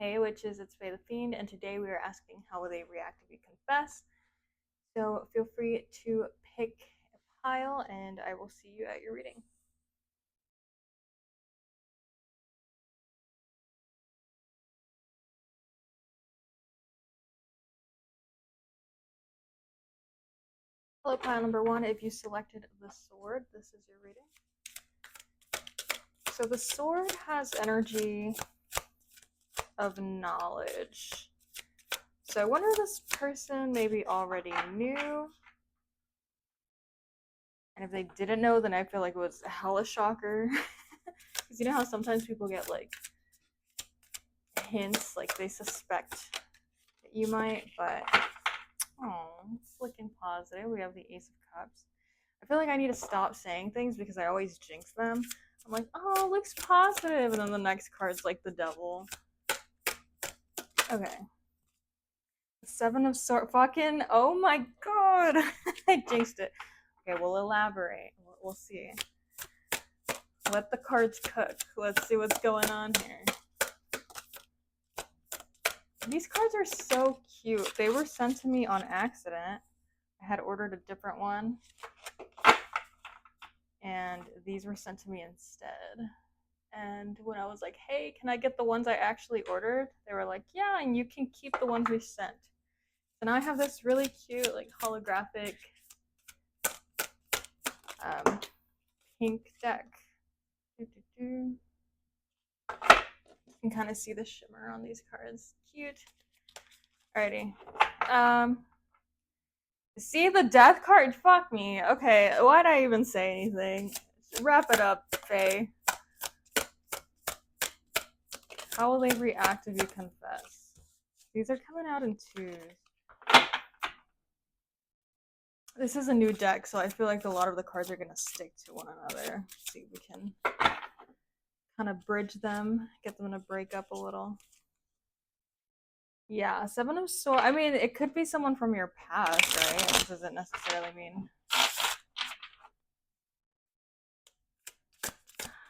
Hey witches, it's Faye the Fiend, and today we are asking how will they react if you confess. So feel free to pick a pile, and I will see you at your reading. Hello, pile number one. If you selected the sword, this is your reading. So the sword has energy of knowledge. So I wonder if this person maybe already knew. And if they didn't know, then I feel like it was a hella shocker. Because you know how sometimes people get like hints, like they suspect that you might, but it's looking positive. We have the Ace of Cups. I feel like I need to stop saying things because I always jinx them. I'm like, oh, it looks positive, and then the next card's like the devil. Okay. Seven of Swords. Fucking, oh my god. I jinxed it. Okay, we'll elaborate. We'll see. Let the cards cook. Let's see what's going on here. These cards are so cute. They were sent to me on accident. I had ordered a different one, and these were sent to me instead. And when I was like, hey, can I get the ones I actually ordered? They were like, yeah, and you can keep the ones we sent. So now I have this really cute, like, holographic pink deck. You can kind of see the shimmer on these cards. Cute. Alrighty. See the death card? Fuck me. Okay, why'd I even say anything? Wrap it up, Faye. How will they react if you confess? These are coming out in twos. This is a new deck, so I feel like a lot of the cards are going to stick to one another. Let's see if we can kind of bridge them, get them to break up a little. Yeah, Seven of Swords. I mean, it could be someone from your past, right? This doesn't necessarily mean.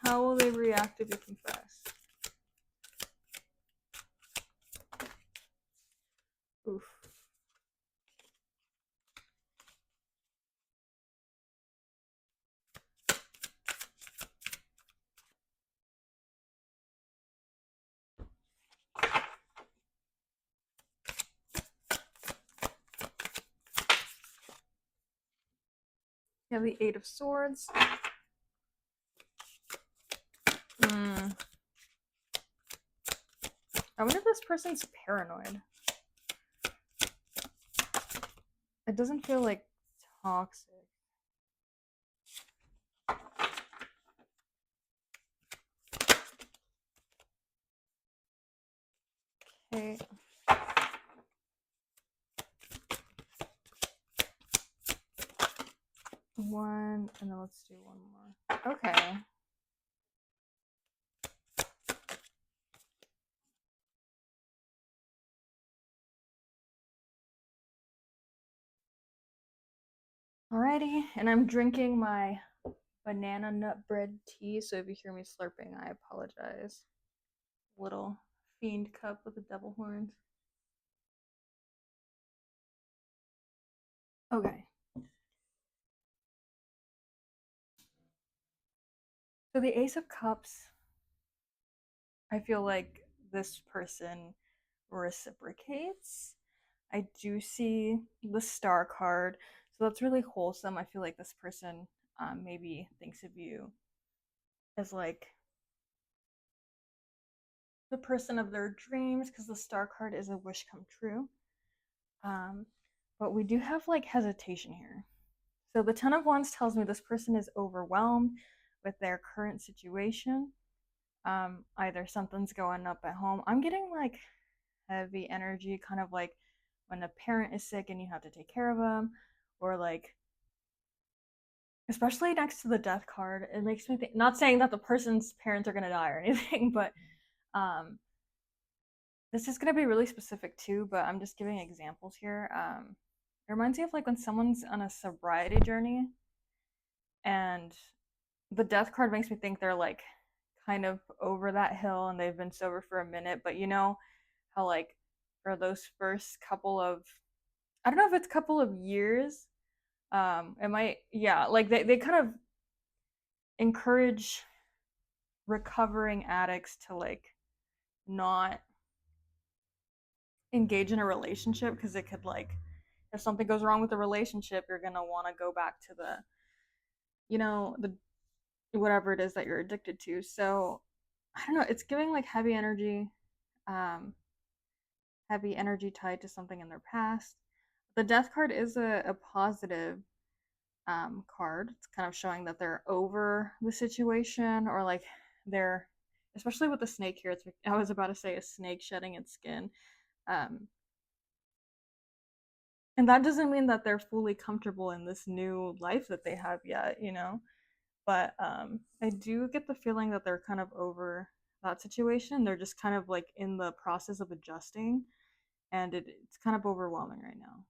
How will they react if you confess? Oof. You have the Eight of Swords. I wonder if this person's paranoid. It doesn't feel like toxic. Okay. One, and then let's do one more. Okay. Alrighty, and I'm drinking my banana nut bread tea, so if you hear me slurping, I apologize. Little fiend cup with the devil horns. Okay. So the Ace of Cups, I feel like this person reciprocates. I do see the Star card, so that's really wholesome. I feel like this person maybe thinks of you as like the person of their dreams because the Star card is a wish come true. But we do have like hesitation here. So the Ten of Wands tells me this person is overwhelmed with their current situation. Either something's going up at home. I'm getting like heavy energy, kind of like when a parent is sick and you have to take care of them, or like, especially next to the death card, it makes me think. Not saying that the person's parents are gonna die or anything, but this is gonna be really specific too. But I'm just giving examples here. It reminds me of like when someone's on a sobriety journey, and the death card makes me think they're like kind of over that hill and they've been sober for a minute, but you know, how like for those first couple of, I don't know if it's couple of years, it might, yeah, like they kind of encourage recovering addicts to like not engage in a relationship because it could like, if something goes wrong with the relationship, you're gonna want to go back to the, the whatever it is that you're addicted to. So I don't know, it's giving like um heavy energy tied to something in their past. The death card is a positive card. It's kind of showing that they're over the situation, or like they're, especially with the snake here, it's, I was about to say a snake shedding its skin. Um, and that doesn't mean that they're fully comfortable in this new life that they have yet. But I do get the feeling that they're kind of over that situation. They're just kind of like in the process of adjusting, and it's kind of overwhelming right now.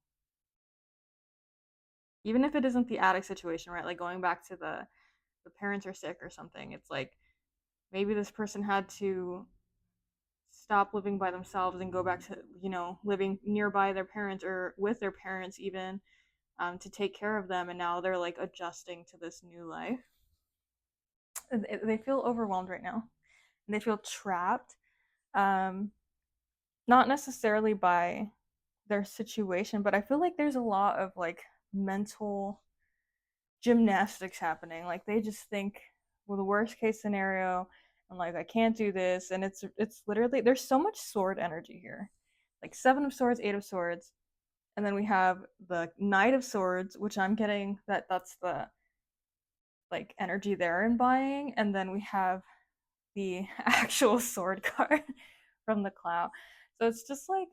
Even if it isn't the addict situation, right? Like going back to the parents are sick or something. It's like maybe this person had to stop living by themselves and go back to, living nearby their parents or with their parents even, to take care of them, and now they're like adjusting to this new life. They feel overwhelmed right now, and they feel trapped, um not necessarily by their situation, but I feel like there's a lot of like mental gymnastics happening. Like they just think, well, the worst case scenario, and like I can't do this, and it's literally, there's so much sword energy here, like 7 of Swords, 8 of Swords, and then we have the Knight of Swords, which I'm getting that's the like energy they're embodying, and then we have the actual sword card from the cloud. So it's just like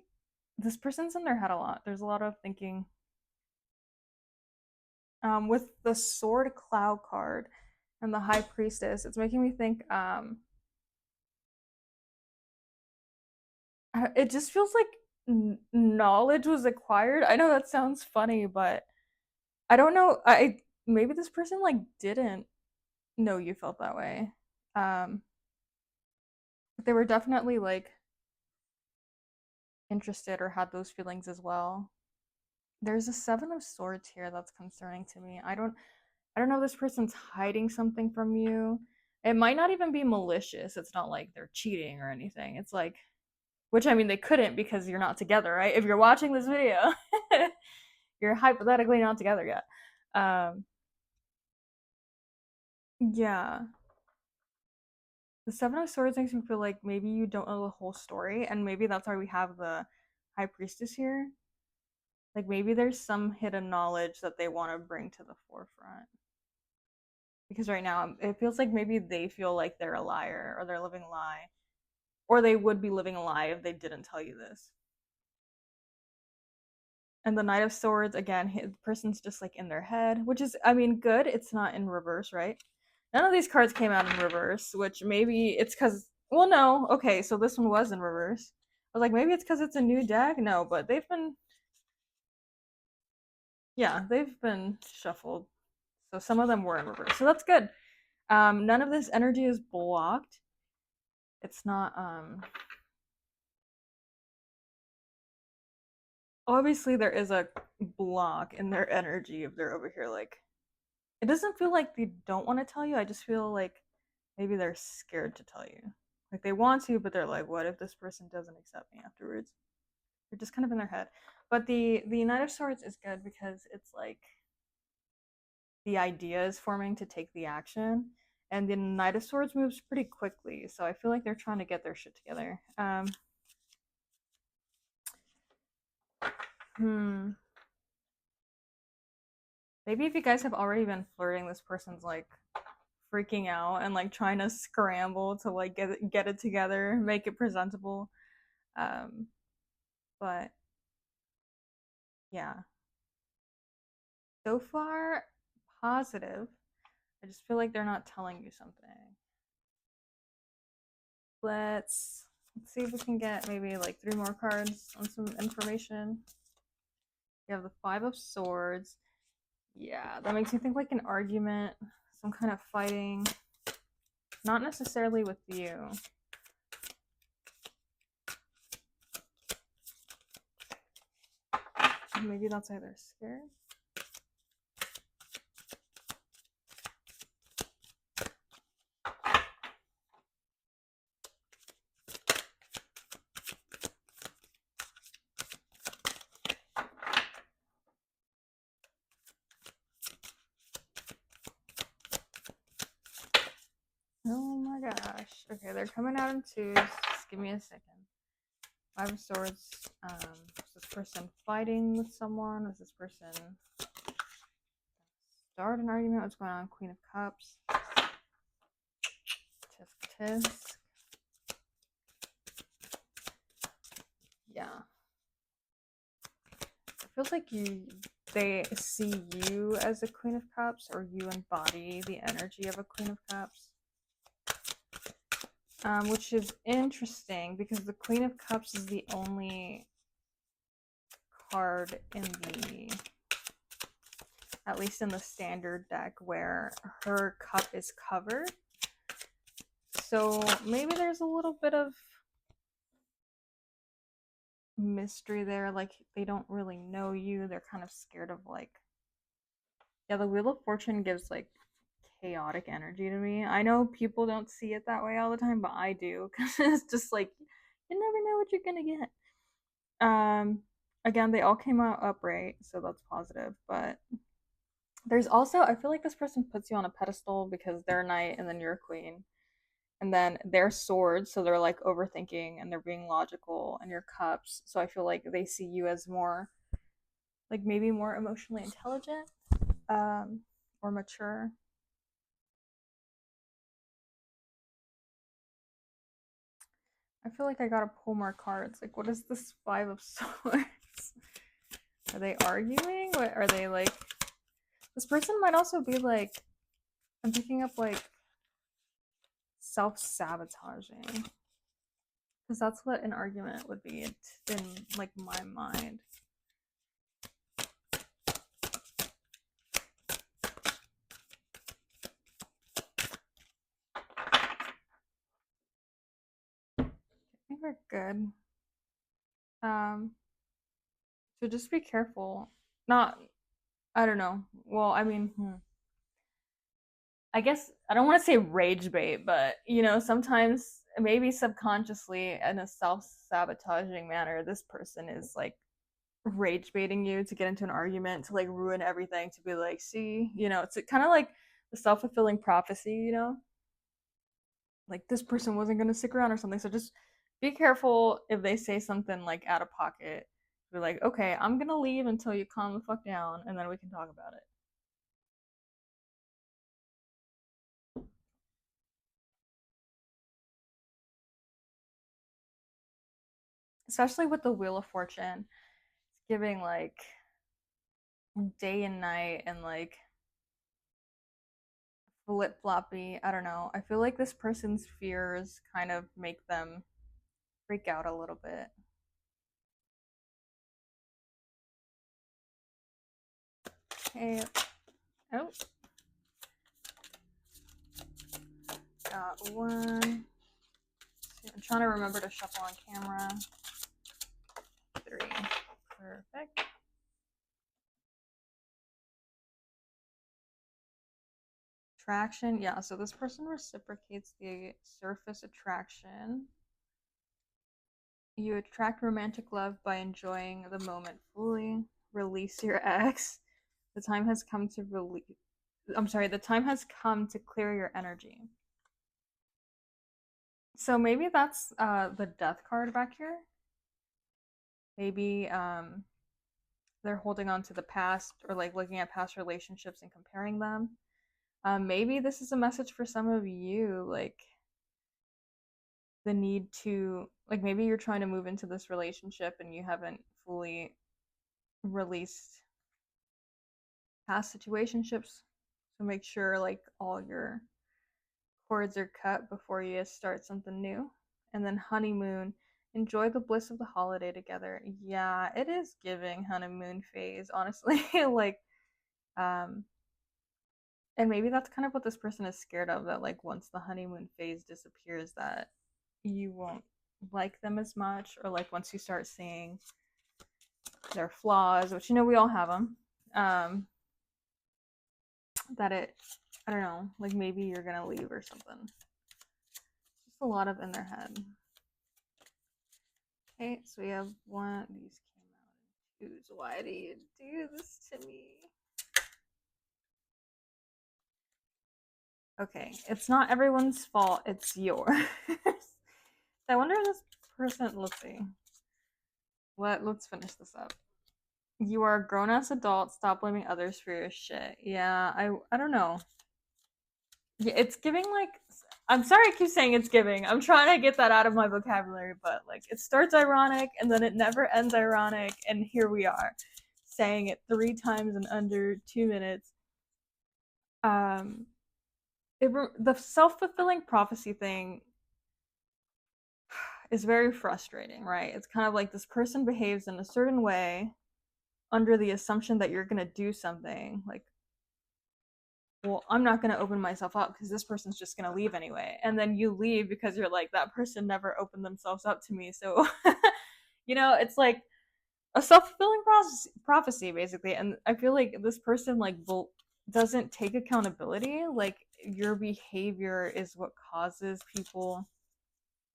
this person's in their head a lot. There's a lot of thinking. With the sword cloud card and the high priestess, it's making me think. It just feels like knowledge was acquired. I know that sounds funny, but I don't know. I maybe this person like didn't know you felt that way. Um, but they were definitely like interested or had those feelings as well. There's a 7 of Swords here that's concerning to me. I don't know if this person's hiding something from you. It might not even be malicious. It's not like they're cheating or anything. It's like, which I mean they couldn't because you're not together, right? If you're watching this video, you're hypothetically not together yet. Yeah. The 7 of Swords makes me feel like maybe you don't know the whole story, and maybe that's why we have the High Priestess here. Like maybe there's some hidden knowledge that they want to bring to the forefront. Because right now it feels like maybe they feel like they're a liar or they're living a lie, or they would be living a lie if they didn't tell you this. And the Knight of Swords, again, the person's just like in their head, which is, I mean, good. It's not in reverse, right? None of these cards came out in reverse, which maybe it's because, well, no, okay, so this one was in reverse. I was like, maybe it's because it's a new deck. No, but they've been shuffled. So some of them were in reverse. So that's good. None of this energy is blocked. It's not, obviously there is a block in their energy if they're over here like, it doesn't feel like they don't want to tell you. I just feel like maybe they're scared to tell you. Like they want to, but they're like, what if this person doesn't accept me afterwards? They're just kind of in their head. But the Knight of Swords is good because it's like the idea is forming to take the action, and the Knight of Swords moves pretty quickly. So I feel like they're trying to get their shit together. Hmm. Maybe if you guys have already been flirting, this person's like freaking out and like trying to scramble to like get it together, make it presentable. Um, but yeah, so far positive. I just feel like they're not telling you something. Let's see if we can get maybe like 3 more cards on some information. We have the 5 of Swords. Yeah, that makes me think like an argument, some kind of fighting. Not necessarily with you. Maybe that's why they're scared. Oh my gosh. Okay, they're coming out in twos. Just give me a second. Five of Swords. Is this person fighting with someone? Is this person start an argument? What's going on? Queen of Cups. Tisk tisk. Yeah. It feels like they see you as a Queen of Cups, or you embody the energy of a Queen of Cups. Which is interesting because the Queen of Cups is the only card in the, at least in the standard deck, where her cup is covered. So maybe there's a little bit of mystery there, like they don't really know you. They're kind of scared of, like, yeah, the Wheel of Fortune gives like chaotic energy to me. I know people don't see it that way all the time, but I do, because it's just like you never know what you're gonna get. Again, they all came out upright, so that's positive. But there's also, I feel like this person puts you on a pedestal because they're a knight and then you're a queen, and then they're swords, so they're like overthinking and they're being logical, and your cups, so I feel like they see you as more, like, maybe more emotionally intelligent, or mature. I feel like I gotta pull more cards. Like, what is this Five of Swords? Are they arguing? What are they like? This person might also be like, I'm picking up like self-sabotaging, because that's what an argument would be in like my mind. I think we're good. So just be careful. Not, I don't know. Well, I mean, I guess I don't want to say rage bait, but sometimes maybe subconsciously in a self-sabotaging manner, this person is like rage baiting you to get into an argument, to like ruin everything, to be like, see, it's kind of like the self-fulfilling prophecy, like this person wasn't going to stick around or something. So just be careful if they say something like out of pocket. Be like, okay, I'm going to leave until you calm the fuck down, and then we can talk about it. Especially with the Wheel of Fortune, it's giving like day and night and like flip floppy. I don't know. I feel like this person's fears kind of make them freak out a little bit. Okay. Oh, got one. I'm trying to remember to shuffle on camera. 3. Perfect. Attraction. Yeah, so this person reciprocates the surface attraction. You attract romantic love by enjoying the moment fully. Release your ex. The time has come to release. I'm sorry, the time has come to clear your energy. So maybe that's the death card back here. Maybe they're holding on to the past, or like looking at past relationships and comparing them. Maybe this is a message for some of you, like the need to, like, maybe you're trying to move into this relationship and you haven't fully released past situationships. So make sure like all your cords are cut before you start something new. And then honeymoon, enjoy the bliss of the holiday together. Yeah, it is giving honeymoon phase, honestly. Like, um, and maybe that's kind of what this person is scared of, that like once the honeymoon phase disappears, that you won't like them as much, or like once you start seeing their flaws, which, you know, we all have them. That I don't know, like maybe you're gonna leave or something. Just a lot of in their head. Okay, so we have one. These came out in twos. Why do you do this to me? Okay, it's not everyone's fault, it's yours. I wonder if this person, let's see. Let's finish this up. You are a grown ass adult, stop blaming others for your shit. Yeah, I don't know. Yeah, it's giving like I'm sorry I keep saying it's giving. I'm trying to get that out of my vocabulary, but like it starts ironic and then it never ends ironic, and here we are saying it 3 times in under 2 minutes. Um the self-fulfilling prophecy thing is very frustrating, right? It's kind of like this person behaves in a certain way under the assumption that you're going to do something like, well, I'm not going to open myself up because this person's just going to leave anyway. And then you leave because you're like, that person never opened themselves up to me. So, you know, it's like a self-fulfilling prophecy basically. And I feel like this person like doesn't take accountability. Like your behavior is what causes people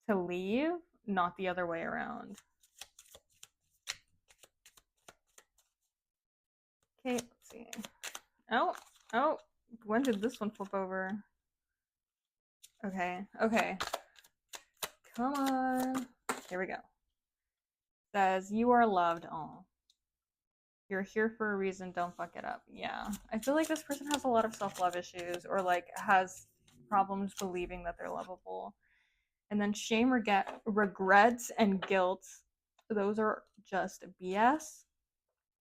to leave, not the other way around. Okay, let's see. Oh, when did this one flip over? Okay. Come on. Here we go. Says, you are loved. Oh, you're here for a reason. Don't fuck it up. Yeah. I feel like this person has a lot of self-love issues or like has problems believing that they're lovable. And then shame, regrets, and guilt. Those are just BS.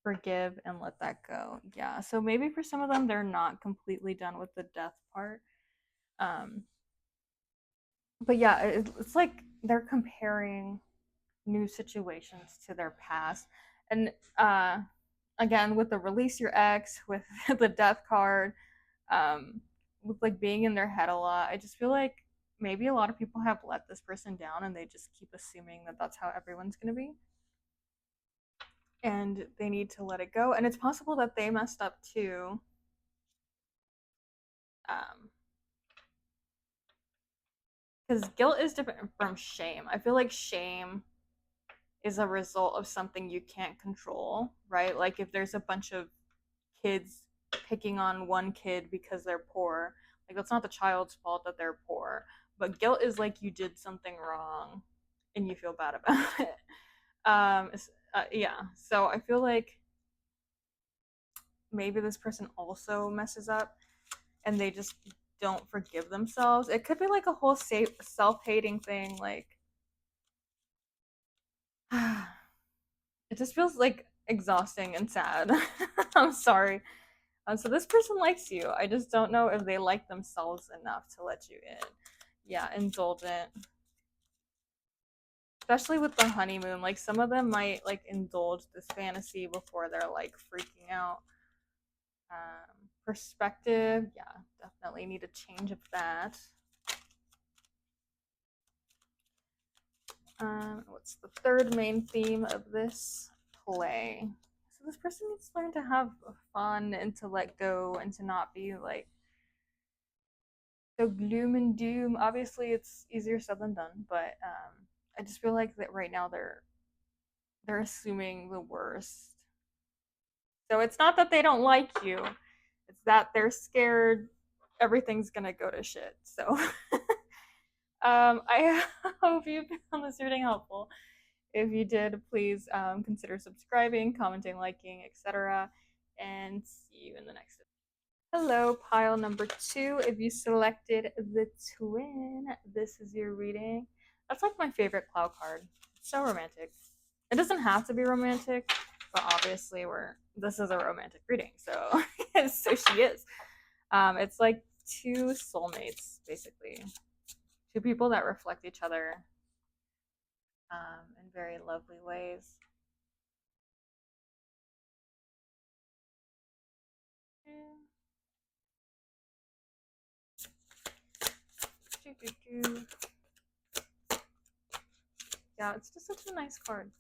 Forgive and let that go. Yeah. So maybe for some of them, they're not completely done with the death part. But yeah, it's like they're comparing new situations to their past. And again, with the release your ex, with the death card, with like being in their head a lot, I just feel like maybe a lot of people have let this person down and they just keep assuming that that's how everyone's going to be. And they need to let it go. And it's possible that they messed up too. Because guilt is different from shame. I feel like shame is a result of something you can't control, right? Like if there's a bunch of kids picking on one kid because they're poor, like that's not the child's fault that they're poor. But guilt is like you did something wrong and you feel bad about it. Yeah. So I feel like maybe this person also messes up and they just don't forgive themselves. It could be like a whole self-hating thing, like it just feels like exhausting and sad. I'm sorry. So this person likes you. I just don't know if they like themselves enough to let you in. Yeah, indulgent. Especially with the honeymoon. Like some of them might like indulge this fantasy before they're like freaking out. Perspective. Yeah, definitely need a change of that. What's the third main theme of this play? So this person needs to learn to have fun and to let go and to not be like so gloom and doom. Obviously, it's easier said than done, but I just feel like that right now they're assuming the worst. So it's not that they don't like you; it's that they're scared everything's gonna go to shit. So I hope you found this reading helpful. If you did, please consider subscribing, commenting, liking, etc. And see you in the next video. Hello, pile number 2. If you selected the twin, this is your reading. That's like my favorite cloud card. It's so romantic. It doesn't have to be romantic, but obviously this is a romantic reading, so so she is. It's like 2 soulmates, basically. 2 people that reflect each other in very lovely ways. Yeah, it's just such a nice card.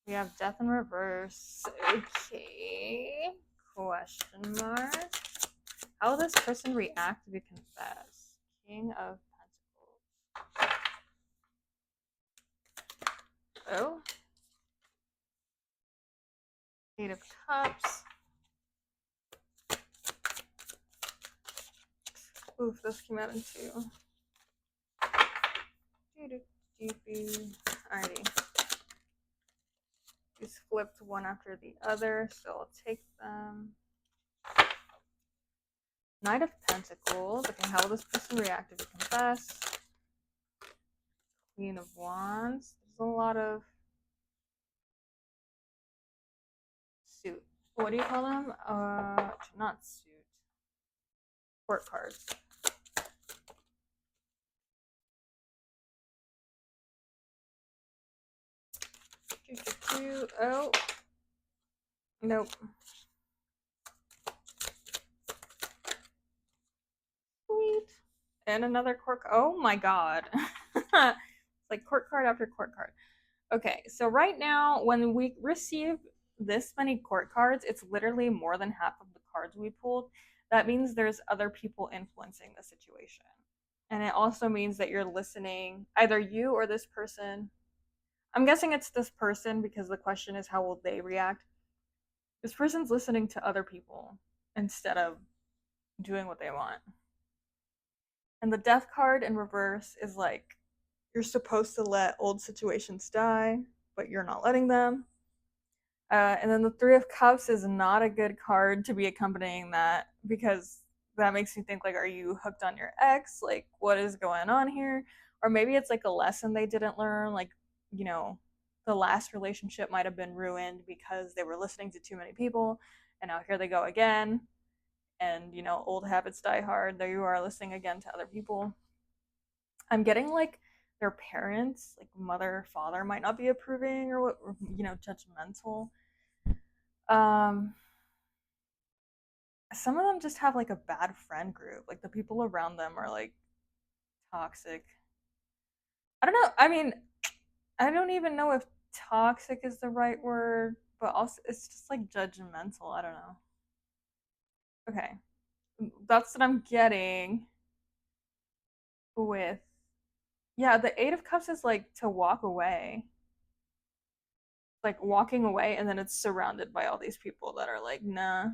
We have death in reverse. Okay. Question mark. How will this person react if you confess? King of Pentacles. Oh. Eight of Cups. Oof, this came out in two. Alrighty. These flipped one after the other, so I'll take them. Knight of Pentacles. Okay, how will this person react if you confess? Queen of Wands. There's a lot of suit. What do you call them? Not suit. Court cards. Oh. Nope. Sweet. And another court. Oh my god. It's like court card after court card. Okay, so right now, when we receive this many court cards, it's literally more than half of the cards we pulled. That means there's other people influencing the situation. And it also means that you're listening, either you or this person. I'm guessing it's this person because the question is how will they react? This person's listening to other people instead of doing what they want. And the death card in reverse is like you're supposed to let old situations die, but you're not letting them. And then the Three of Cups is not a good card to be accompanying that because that makes me think like, are you hooked on your ex? Like, what is going on here? Or maybe it's like a lesson they didn't learn. Like, you know, the last relationship might have been ruined because they were listening to too many people, and now here they go again. And old habits die hard. There you are listening again to other people. I'm getting like their parents, like mother, father, might not be approving or what, judgmental. Um, some of them just have like a bad friend group. Like the people around them are like toxic. I don't know. I mean, I don't even know if toxic is the right word, but also it's just like judgmental. I don't know. Okay. That's what I'm getting with. Yeah, the Eight of Cups is like to walk away. Like walking away, and then it's surrounded by all these people that are like, nah.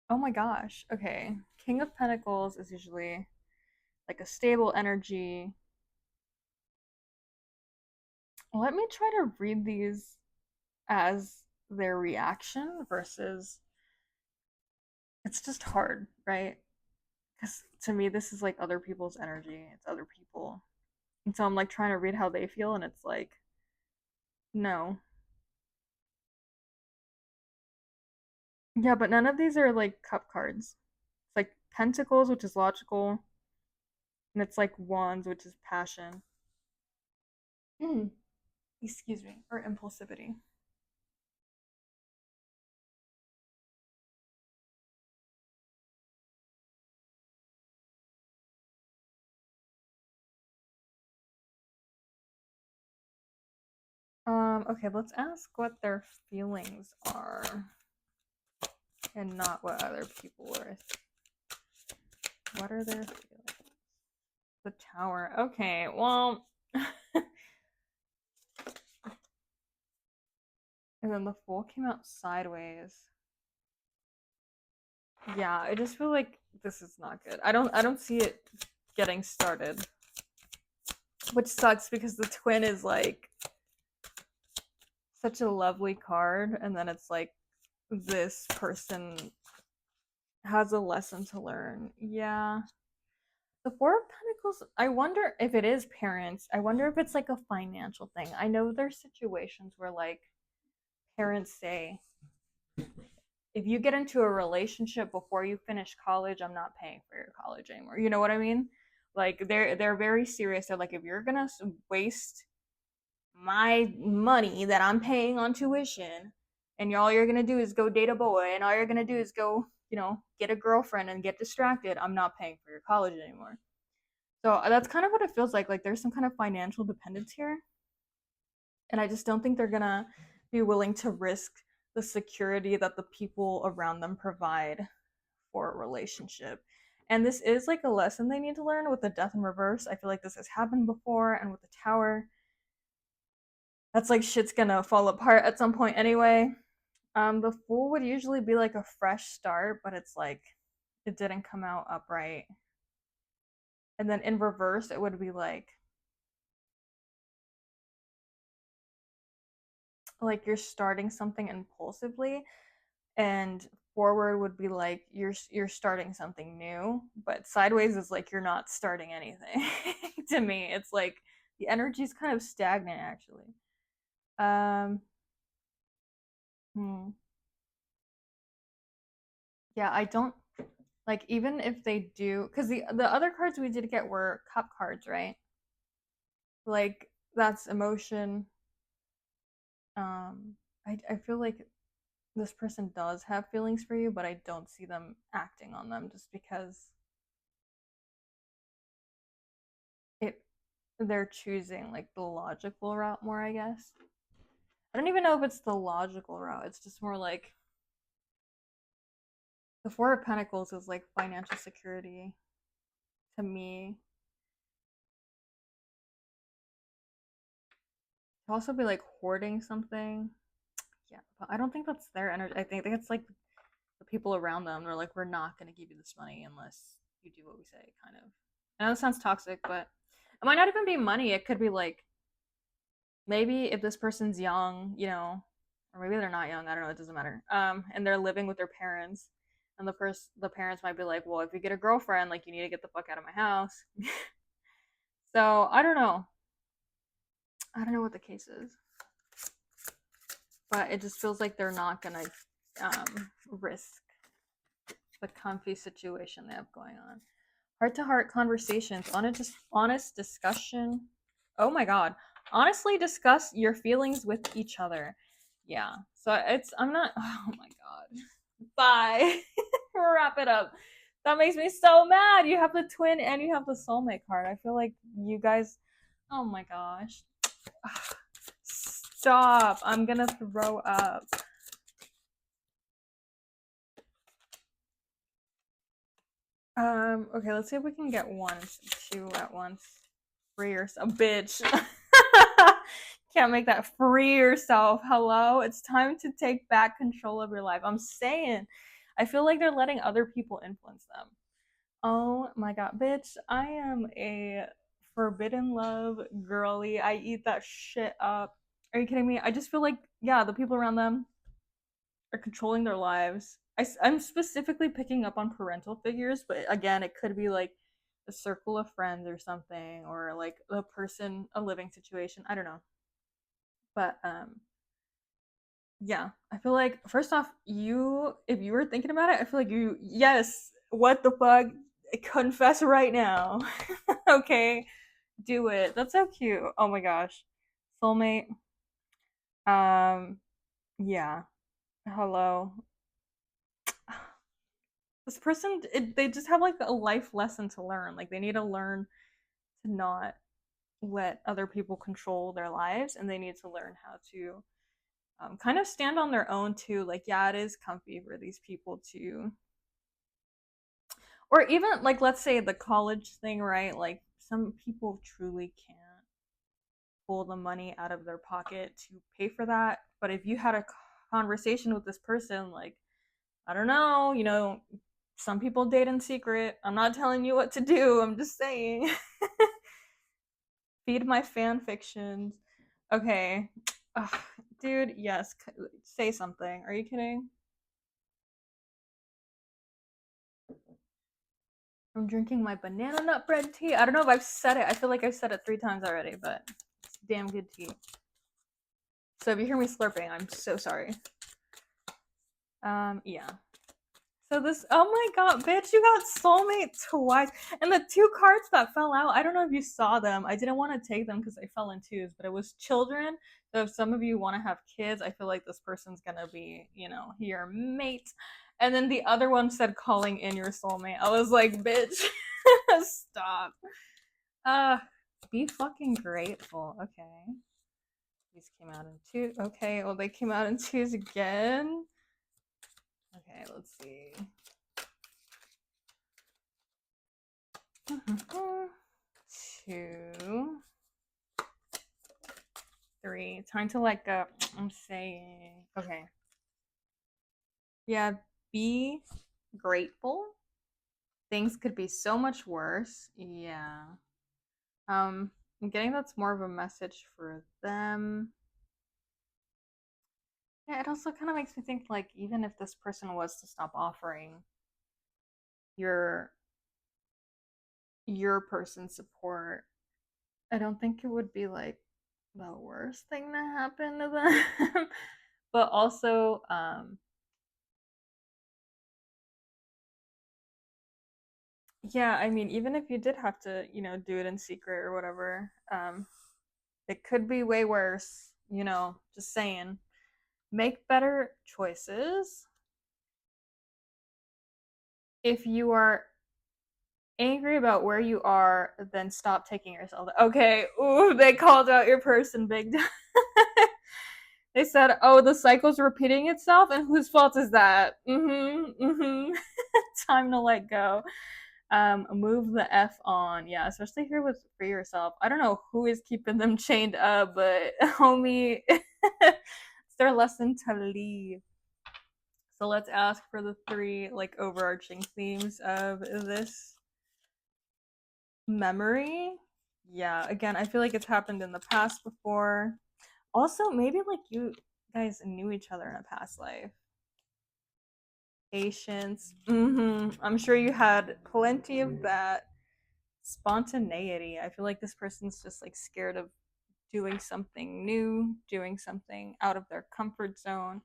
Oh my gosh. Okay. King of Pentacles is usually like a stable energy. Let me try to read these as their reaction versus it's just hard, right? Because to me, this is like other people's energy. It's other people. And so I'm like trying to read how they feel, and it's like, no. Yeah, but none of these are like cup cards. It's like pentacles, which is logical, and it's like wands, which is passion. Mm. Excuse me, or impulsivity. Okay, let's ask what their feelings are and not what other people are. What are their feelings? The Tower. Okay, well. And then the Fool came out sideways. Yeah, I just feel like this is not good. I don't see it getting started. Which sucks because the Twin is like such a lovely card, and then it's like this person has a lesson to learn. Yeah. The Four of Pentacles, I wonder if it is parents. I wonder if it's like a financial thing. I know there's situations where like parents say, if you get into a relationship before you finish college, I'm not paying for your college anymore. You know what I mean? Like they're very serious. They're like, if you're gonna waste my money that I'm paying on tuition, and all you're gonna do is go date a boy, and all you're gonna do is go, get a girlfriend and get distracted, I'm not paying for your college anymore. So that's kind of what it feels like. Like there's some kind of financial dependence here. And I just don't think they're gonna be willing to risk the security that the people around them provide for a relationship. And this is like a lesson they need to learn with the death in reverse. I feel like this has happened before, and with the tower, that's like shit's gonna fall apart at some point anyway. The fool would usually be like a fresh start, but it's like it didn't come out upright. And then in reverse, it would be like you're starting something impulsively, and forward would be like you're starting something new, but sideways is like you're not starting anything. To me, it's like the energy is kind of stagnant actually. Um hmm. Yeah, I don't like, even if they do, cuz the other cards we did get were cup cards, right? Like that's emotion. I feel like this person does have feelings for you, but I don't see them acting on them just because it they're choosing like the logical route more, I guess. I don't even know if it's the logical route. It's just more like the Four of Pentacles is like financial security to me. To also be like hoarding something. Yeah, but I don't think that's their energy. I think it's like the people around them. They're like, we're not going to give you this money unless you do what we say, kind of. I know this sounds toxic, but it might not even be money. It could be like, maybe if this person's young, or maybe they're not young. I don't know. It doesn't matter. And they're living with their parents, and the parents might be like, well, if you get a girlfriend, like you need to get the fuck out of my house. So I don't know. I don't know what the case is, but it just feels like they're not gonna risk the comfy situation they have going on. Heart to heart conversations, honest discussion. Oh my god. Honestly discuss your feelings with each other. Yeah. So I'm not, oh my god. Bye. Wrap it up. That makes me so mad. You have the twin and you have the soulmate card. I feel like you guys, oh my gosh. Stop. I'm gonna throw up. Okay, let's see if we can get two at once. Free yourself, bitch. Can't make that. Free yourself. Hello? It's time to take back control of your life. I'm saying. I feel like they're letting other people influence them. Oh my god, bitch. I am a forbidden love girly. I eat that shit up. Are you kidding me? I just feel like, yeah, the people around them are controlling their lives. I'm specifically picking up on parental figures, but again, it could be like a circle of friends or something, or like a living situation. I don't know. But yeah, I feel like first off, if you were thinking about it, I feel like yes, what the fuck? Confess right now. Okay, do it. That's so cute. Oh my gosh. Soulmate. Um, yeah. Hello. This person, they just have like a life lesson to learn. Like they need to learn to not let other people control their lives, and they need to learn how to kind of stand on their own too. Like, yeah, it is comfy for these people to, or even like, let's say the college thing, right? Like, some people truly can't pull the money out of their pocket to pay for that. But if you had a conversation with this person, like, I don't know, some people date in secret. I'm not telling you what to do. I'm just saying. Feed my fan fictions. Okay. Ugh, dude, yes. Say something. Are you kidding? I'm drinking my banana nut bread tea. I don't know if I've said it. I feel like I've said it 3 times already, but it's damn good tea. So if you hear me slurping, I'm so sorry. Yeah. So oh my god, bitch, you got soulmate twice. And the 2 cards that fell out, I don't know if you saw them. I didn't want to take them because they fell in twos, but it was children. So if some of you want to have kids, I feel like this person's gonna be, your mate. And then the other one said calling in your soulmate. I was like, bitch, stop. Uh, be fucking grateful, okay? These came out in two. Okay, well, they came out in twos again. Okay, let's see. Two, three. Time to let go. I'm saying. Okay. Yeah, be grateful. Things could be so much worse. Yeah. I'm getting that's more of a message for them. Yeah, it also kind of makes me think like even if this person was to stop offering your your person support, I don't think it would be like the worst thing to happen to them. But also, yeah, I mean, even if you did have to, do it in secret or whatever, it could be way worse, just saying. Make better choices. If you are angry about where you are, then stop taking yourself. Okay, ooh, they called out your person big time. They said, "Oh, the cycle's repeating itself, and whose fault is that?" Time to let go. Move the f on. Yeah, especially here with for yourself. I don't know who is keeping them chained up, but homie, it's their lesson to leave. So let's ask for the three like overarching themes of this memory. Yeah, again, I feel like it's happened in the past before. Also, maybe like you guys knew each other in a past life. Patience. I'm sure you had plenty of that. Spontaneity. I feel like this person's just like scared of doing something new, doing something out of their comfort zone.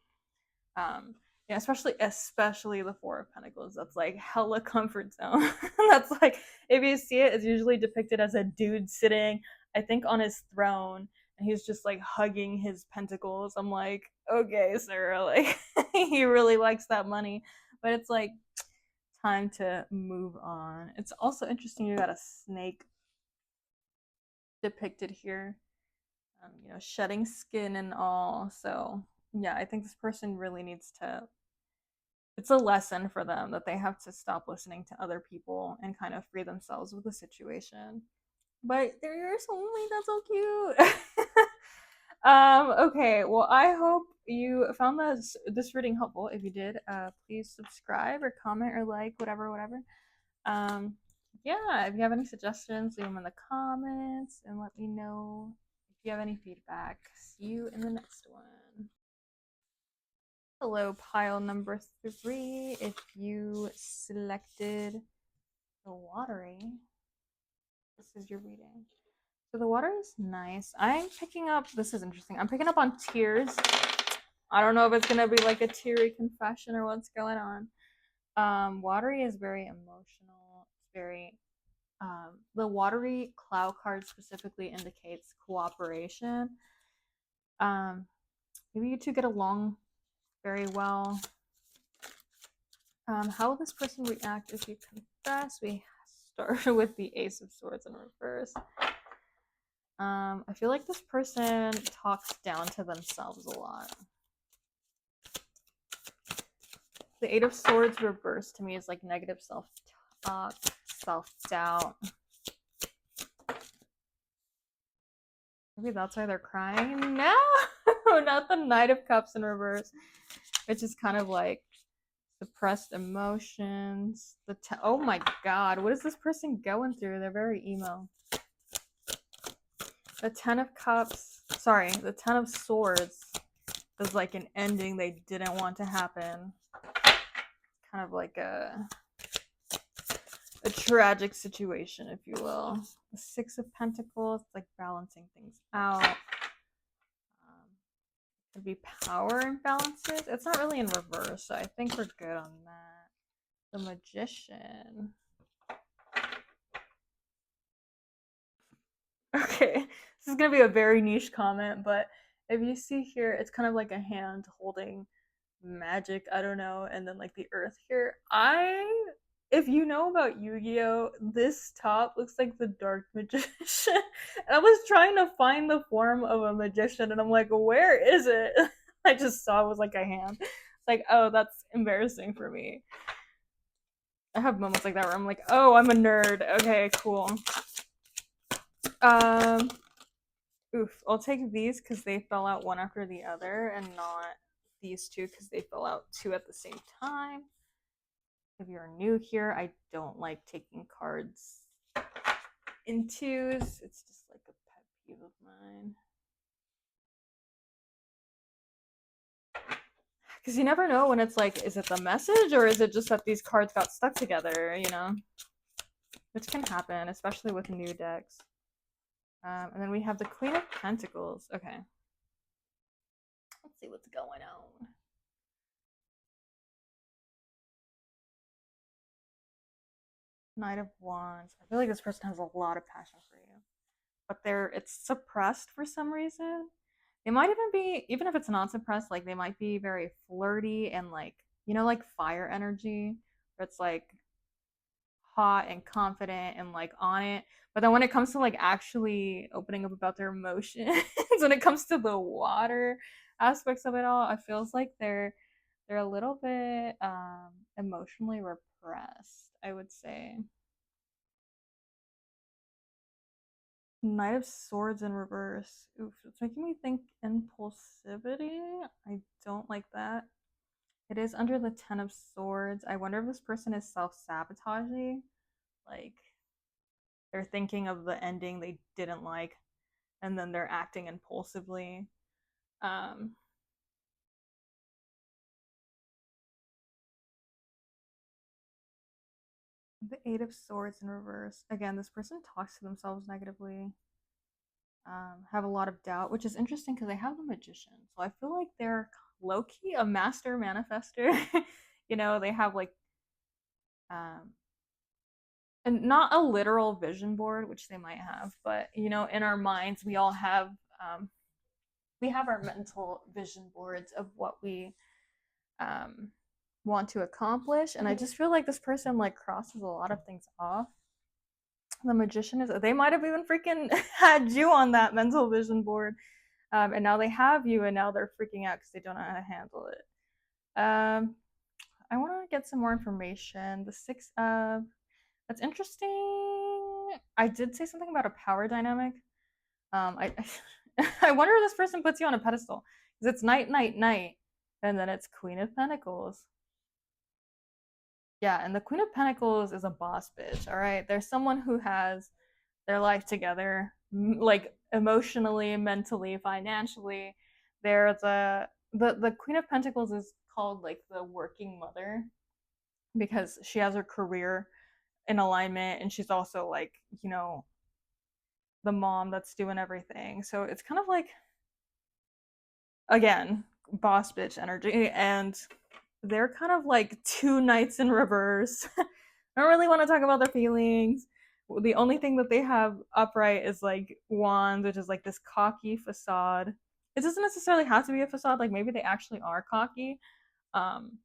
Yeah, especially the Four of Pentacles. That's like hella comfort zone. That's like if you see it, it's usually depicted as a dude sitting, I think, on his throne, and he's just like hugging his pentacles. I'm like, okay, sir, like he really likes that money, but it's like time to move on. It's also interesting you got a snake depicted here, shedding skin and all. So yeah, I think this person really needs to. It's a lesson for them that they have to stop listening to other people and kind of free themselves with the situation. But they're your soulmate. That's so cute. Okay. Well, I hope you found this reading helpful. If you did, please subscribe or comment or like whatever. Um, yeah. If you have any suggestions, leave them in the comments and let me know if you have any feedback. See you in the next one. Hello, pile number 3. If you selected the watery, this is your reading. So the water is nice. I'm picking up, this is interesting. I'm picking up on tears. I don't know if it's gonna be like a teary confession or what's going on. Watery is very emotional. It's very the watery cloud card specifically indicates cooperation. Maybe you two get along very well. How will this person react if you confess? We start with the Ace of Swords in reverse. I feel like this person talks down to themselves a lot. The Eight of Swords reversed to me is like negative self-talk, self-doubt. Maybe that's why they're crying. No, not the Knight of Cups in reverse, which is kind of like suppressed emotions. Oh my god, what is this person going through? They're very emo. The Ten of Cups, sorry, the Ten of Swords is like an ending they didn't want to happen. Kind of like a tragic situation, if you will. The Six of Pentacles, like balancing things out. Could be power imbalances. It's not really in reverse, so I think we're good on that. The Magician. Okay, this is gonna be a very niche comment, but if you see here, it's kind of like a hand holding magic, I don't know, and then like the earth here. if you know about Yu-Gi-Oh, this top looks like the Dark Magician. And I was trying to find the form of a magician, and I'm like, where is it? I just saw it was like a hand. It's like, oh, that's embarrassing for me. I have moments like that where I'm like, oh, I'm a nerd. Okay, cool. Um, Oof. I'll take these because they fell out one after the other, and not these two because they fell out two at the same time. If you're new here, I don't like taking cards in twos. It's just like a pet peeve of mine. Because you never know when it's like, is it the message or is it just that these cards got stuck together, you know? Which can happen, especially with new decks. And then we have the Queen of Pentacles. Okay. Let's see what's going on. Knight of Wands. I feel like this person has a lot of passion for you, but it's suppressed for some reason. They might even be, even if it's not suppressed, like they might be very flirty and like, you know, like fire energy. Where it's like hot and confident and like on it. But then when it comes to like actually opening up about their emotions, when it comes to the water aspects of it all, it feels like they're a little bit emotionally repressed, I would say. Knight of Swords in reverse. Oof, it's making me think impulsivity. I don't like that. It is under the Ten of Swords. I wonder if this person is self-sabotaging. Like, they're thinking of the ending they didn't like, and then they're acting impulsively. Um, the Eight of Swords in reverse. Again, this person talks to themselves negatively. Have a lot of doubt, which is interesting because they have the Magician. So I feel like they're low key a master manifester. You know, they have like um, and not a literal vision board, which they might have, but you know, in our minds, um, we have our mental vision boards of what we um, want to accomplish. And I just feel like this person like crosses a lot of things off. The Magician is, they might have even freaking had you on that mental vision board. And now they have you, and now they're freaking out because they don't know how to handle it. I want to get some more information. The Six of, that's interesting. I did say something about a power dynamic. I I wonder if this person puts you on a pedestal because it's night, night, night, and then it's Queen of Pentacles. Yeah, and the Queen of Pentacles is a boss bitch. All right, there's someone who has their life together, like emotionally, mentally, financially. They're the Queen of Pentacles is called like the working mother because she has her career in alignment, and she's also like, you know, the mom that's doing everything. So it's kind of like, again, boss bitch energy, and they're kind of like two knights in reverse. I don't really want to talk about their feelings. The only thing that they have upright is like wands, which is like this cocky facade. It doesn't necessarily have to be a facade, like maybe they actually are cocky. Um,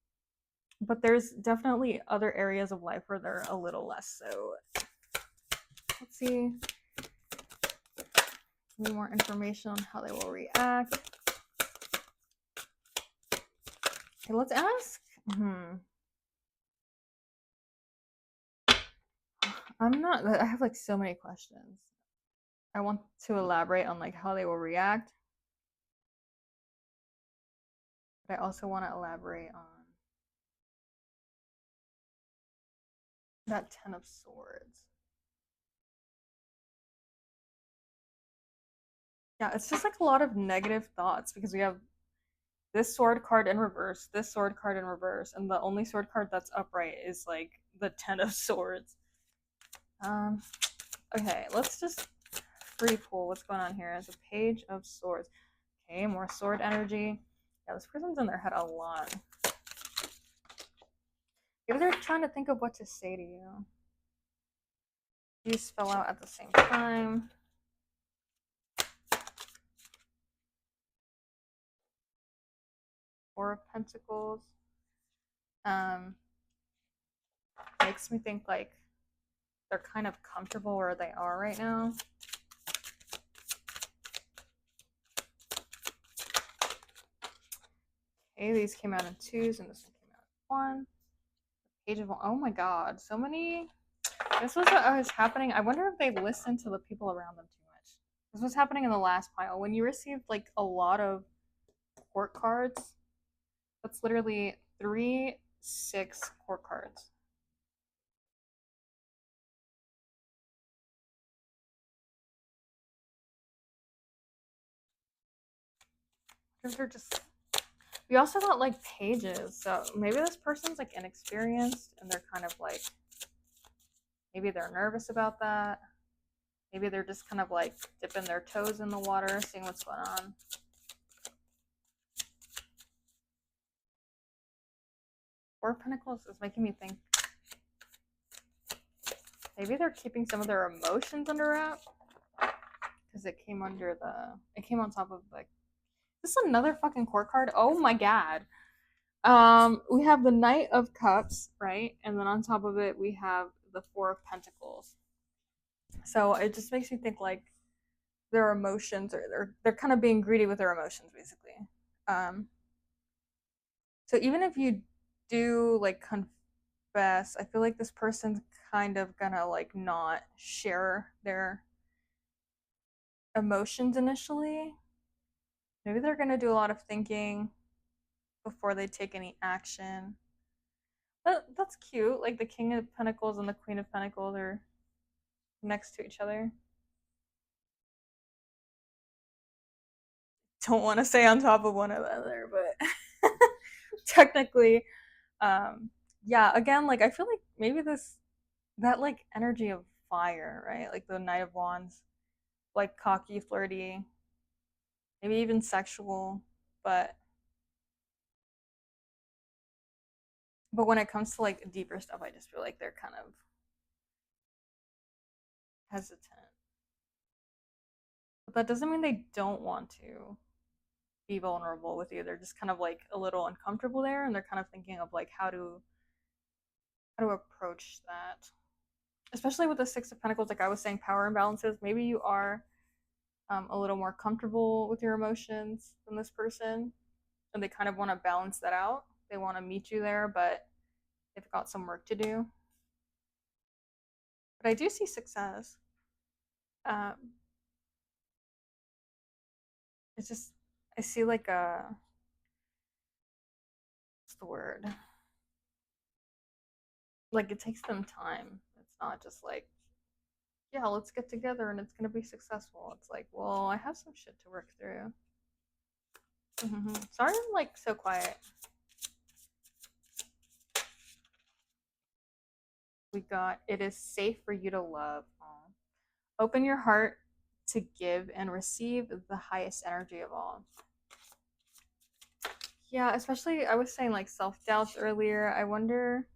but there's definitely other areas of life where they're a little less so. Let's see. Need more information on how they will react. Okay, let's ask. I have like so many questions. I want to elaborate on like how they will react, but I also want to elaborate on that Ten of Swords. Yeah, it's just like a lot of negative thoughts because we have this sword card in reverse, this sword card in reverse, and the only sword card that's upright is like the Ten of Swords. Um, okay, let's just free pull what's going on here. As a Page of Swords. Okay, more sword energy. Yeah, this person's in their head a lot. Maybe they're trying to think of what to say to you. These fell out at the same time. Four of Pentacles. makes me think like they're kind of comfortable where they are right now. Okay, these came out in twos and this one came out in one. Page of, oh my god, so many. This was what was happening. I wonder if they listened to the people around them too much. This was happening in the last pile. When you received like a lot of court cards, that's literally 3, 6 court cards. Because they're just. We also got like pages, so maybe this person's like inexperienced and they're kind of like. Maybe they're nervous about that. Maybe they're just kind of like dipping their toes in the water, seeing what's going on. Four of Pentacles is making me think maybe they're keeping some of their emotions under wrap because it came on top of like. This is another fucking court card. Oh my god. We have the Knight of Cups, right? And then on top of it, we have the Four of Pentacles. So it just makes me think like their emotions, or they're kind of being greedy with their emotions, basically. So even if you do like confess, I feel like this person's kind of gonna like not share their emotions initially. Maybe they're gonna do a lot of thinking before they take any action. That's cute. Like the King of Pentacles and the Queen of Pentacles are next to each other. Don't want to say on top of one another, but technically, yeah. Again, like I feel like maybe that like energy of fire, right? Like the Knight of Wands, like cocky, flirty, maybe even sexual, but when it comes to like deeper stuff, I just feel like they're kind of hesitant. But that doesn't mean they don't want to be vulnerable with you. They're just kind of like a little uncomfortable there, and they're kind of thinking of like how to approach that. Especially with the Six of Pentacles, like I was saying, power imbalances. Maybe you are a little more comfortable with your emotions than this person, and they kind of want to balance that out. They want to meet you there, but they've got some work to do. But I do see success. Um, it's just I see like a what's the word? Like it takes them time. It's not just like, yeah, let's get together and it's gonna be successful. It's like, well, I have some shit to work through. Sorry, I'm like so quiet. We got it is safe for you to love. Aww. Open your heart to give and receive the highest energy of all. Yeah, especially I was saying like self doubts earlier. I wonder,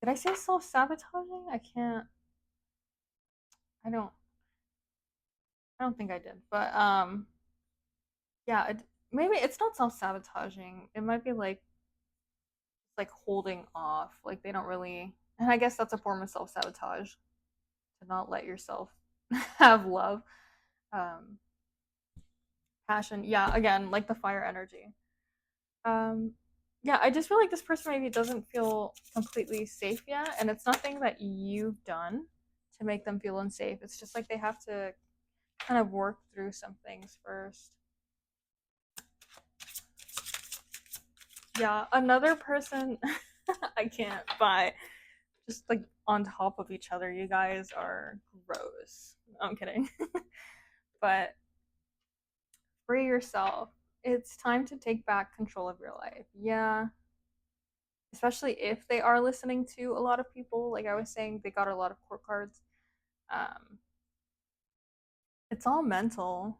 did I say self sabotaging? I can't. I don't. I don't think I did. But yeah. Maybe it's not self sabotaging. It might be like holding off. Like they don't really. And I guess that's a form of self sabotage to not let yourself have love, um, passion. Yeah. Again, like the fire energy. Um, yeah, I just feel like this person maybe doesn't feel completely safe yet, and it's nothing that you've done to make them feel unsafe. It's just like they have to kind of work through some things first. Yeah, another person I can't buy just like on top of each other. You guys are gross. No, I'm kidding. But free yourself. It's time to take back control of your life. Yeah, especially if they are listening to a lot of people. Like I was saying, they got a lot of court cards. Um, it's all mental.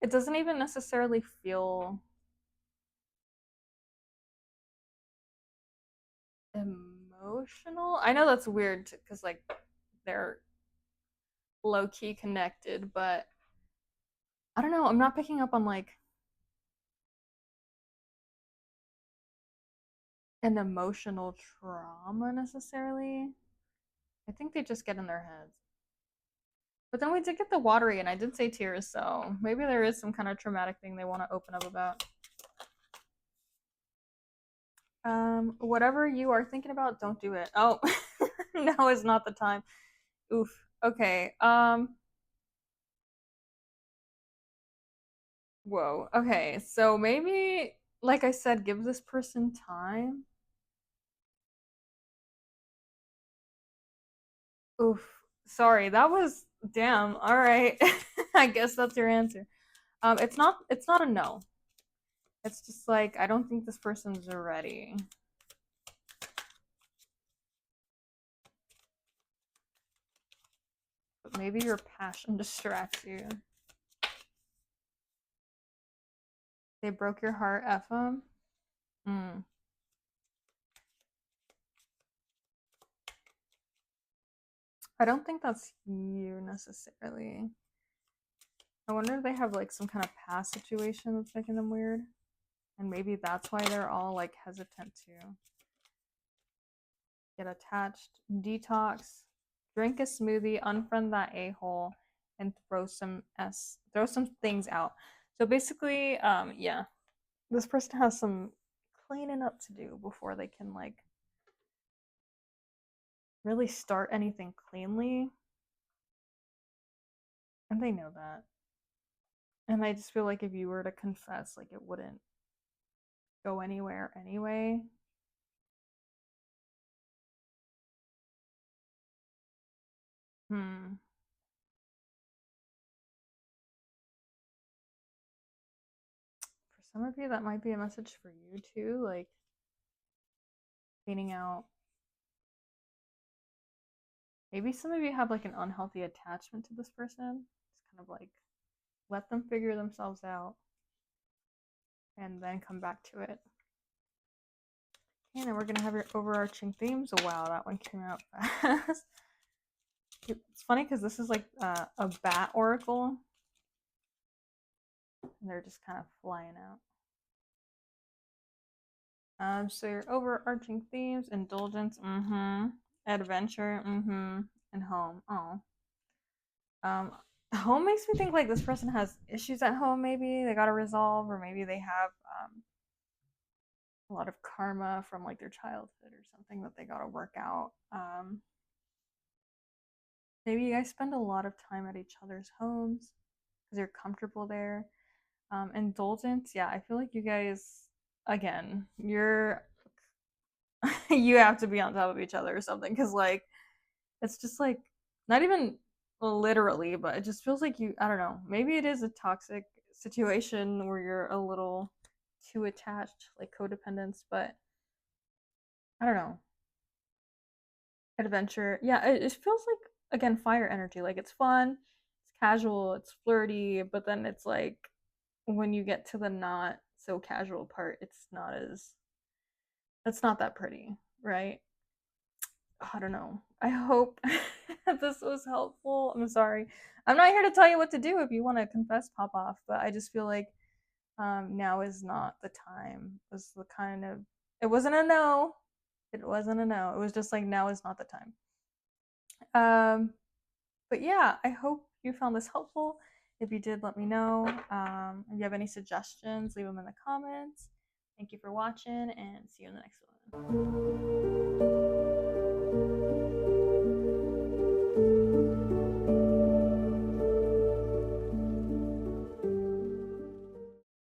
It doesn't even necessarily feel emotional. I know that's weird because like they're low key connected, but I don't know. I'm not picking up on like an emotional trauma necessarily. I think they just get in their heads. But then we did get the watery, and I did say tears, so maybe there is some kind of traumatic thing they want to open up about. Whatever you are thinking about, don't do it. Oh, now is not the time. Oof. Okay. Whoa. Okay. So maybe, like I said, give this person time. Oof. Sorry, that was damn. All right. I guess that's your answer. It's not a no. It's just like I don't think this person's ready. But maybe your passion distracts you. They broke your heart, F them. Mm. I don't think that's you necessarily. I wonder if they have like some kind of past situation that's making them weird. And maybe that's why they're all like hesitant to get attached. Detox. Drink a smoothie, unfriend that a-hole, and throw some things out. So basically, yeah. This person has some cleaning up to do before they can like really start anything cleanly. And they know that. And I just feel like if you were to confess, like it wouldn't go anywhere anyway. Hmm. For some of you, that might be a message for you too, like cleaning out. Maybe some of you have like an unhealthy attachment to this person. It's kind of like let them figure themselves out and then come back to it. And then we're gonna have your overarching themes. Oh, wow, that one came out fast. It's funny because this is like a bat oracle, and they're just kind of flying out. So your overarching themes: indulgence, adventure, and home. Oh, home makes me think like this person has issues at home. Maybe they got to resolve, or maybe they have a lot of karma from like their childhood or something that they got to work out. Maybe you guys spend a lot of time at each other's homes because you're comfortable there. Indulgence, yeah, I feel like you guys, again, you have to be on top of each other or something because like it's just like not even literally, but it just feels like you, I don't know, maybe it is a toxic situation where you're a little too attached, like codependence, but I don't know. Adventure, yeah, it feels like again fire energy, like it's fun, it's casual, it's flirty, but then it's like when you get to the not so casual part, it's not that pretty, right? I don't know. I hope this was helpful. I'm sorry. I'm not here to tell you what to do if you want to confess pop off, but I just feel like now is not the time. It was the kind of it wasn't a no. It wasn't a no. It was just like now is not the time. Um but yeah, I hope you found this helpful. If you did, let me know. If you have any suggestions, leave them in the comments. Thank you for watching and see you in the next one.